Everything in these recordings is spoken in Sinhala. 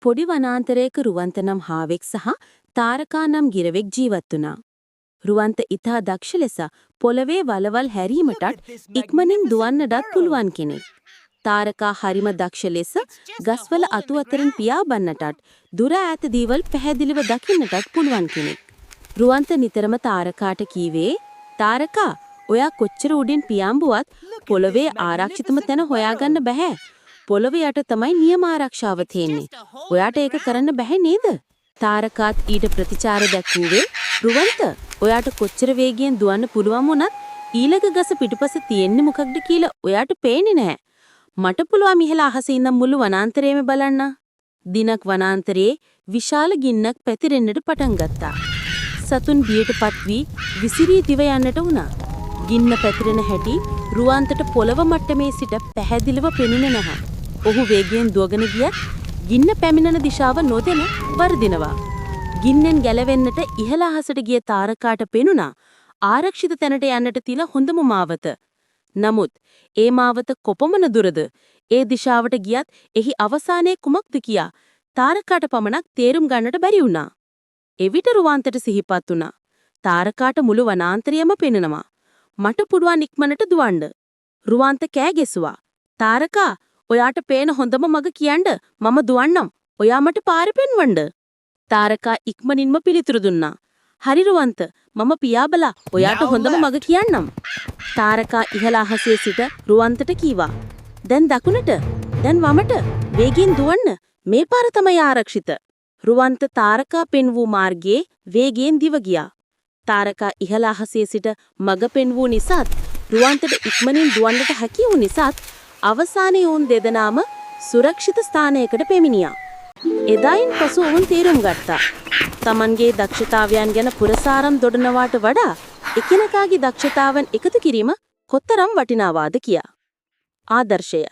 පොඩි වනාන්තරයක රුවන්ත නම් හාවෙක් සහ තාරකා නම් ගිරවෙක් ජීවත් වුණා. රුවන්ත ඉතා දක්ෂ ලෙස පොළවේ වලවල් හැරීමටත් ඉක්මනින් දුවන්නටත් පුළුවන් කෙනෙක්. තාරකා හරිම දක්ෂ ලෙස ගස්වල අතු අතරින් පියාඹන්නටත් දුර ඈත දේවල් පැහැදිලිව දකින්නටත් පුළුවන් කෙනෙක්. රුවන්ත නිතරම තාරකාට කීවේ, "තාරකා, ඔයා කොච්චර උඩින් පියාඹුවත් පොළවේ ආරක්ෂිතම තැන හොයාගන්න බෑ. පොළවේ යට තමයි නියම ආරක්ෂාව තියෙන්නේ. ඔයාට ඒක කරන්න බෑ නේද?" තාරකාත් ඊට ප්‍රතිචාර දැක්වුවේ, "රුවන්ත, ඔයාට කොච්චර වේගයෙන් දුවන්න පුළුවන් වුණත් ඊළඟ ගස පිටුපස තියෙන්නේ මොකක්ද කියලා ඔයාට පේන්නේ නැහැ. මට පුළුවන් ඉහළ අහසේ ඉඳන් මුළු වනාන්තරයම බලන්න." දිනක් වනාන්තරයේ විශාල ගින්නක් පැතිරෙන්නට පටන් ගත්තා. සතුන් බියටපත් වී විසිරී දිව යන්නට වුණා. ගින්න පැතිරෙන හැටි රුවන්තට පොළව මට්ටමේ සිට පැහැදිලිව පෙනුනේ නැහැ. ඔහු වේගයෙන් දුවගෙන ගියත් ගින්න පැමිණෙන දිශාව නොදැන වර්ධිනවා. ගින්නෙන් ගැලවෙන්නට ඉහළ අහසට ගිය තාරකාට පෙනුණා ආරක්ෂිත තැනට යන්නට තියලා හොඳම මාවත. නමුත් ඒ මාවත කොපමණ දුරද, ඒ දිශාවට ගියත් එහි අවසානයේ කුමක්ද කියා තාරකාට පමණක් තේරුම් ගන්නට බැරි වුණා. එවිට රුවන්තට සිහිපත් වුණා, තාරකාට මුළු වනාන්තරයම පෙනෙනවා. මට පුළුවන් ඉක්මනට දුවන්න. රුවන්ත කෑ ගැසුවා, "තාරකා, ඔයාට පේන හොඳම මඟ කියන්න මම දුවන්නම්. ඔයා මට පාර පෙන්වන්න." තාරකා ඉක්මනින්ම පිළිතුරු දුන්නා, "හරි රුවන්ත, මම පියාඹලා ඔයාට හොඳම මඟ කියන්නම්." තාරකා ඉහළ අහසේ සිට රුවන්තට කීවා, "දැන් දකුණට, දැන් වමට, වේගයෙන් දුවන්න. මේ පාර තමයි ආරක්ෂිත." රුවන්ත තාරකා පෙන්වූ මාර්ගයේ වේගයෙන් දිව ගියා. තාරකා ඉහළ අහසේ සිට මඟ පෙන්වූ නිසාත් රුවන්තට ඉක්මනින් දුවන්නට හැකි වූ නිසාත් අවසානයේ වුන් දෙදෙනාම සුරක්ෂිත ස්ථානයකට පැමිණියා. එදායින් පසු ඔවුන් තීරම් ගත්තා, තමන්ගේ දක්ෂතාවයන් ගැන පුරසාරම් දොඩනවාට වඩා එකිනෙකාගේ දක්ෂතාවන් එකතු කිරීම කොතරම් වටිනවාද කියා. ආදර්ශය: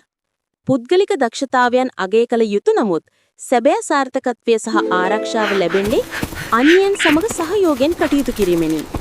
පුද්ගලික දක්ෂතාවයන් අගය කළ යුතු නමුත් සැබෑ සාර්ථකත්වය සහ ආරක්ෂාව ලැබෙන්නේ අන්‍යයන් සමග සහයෝගයෙන් කටයුතු කිරීමෙනි.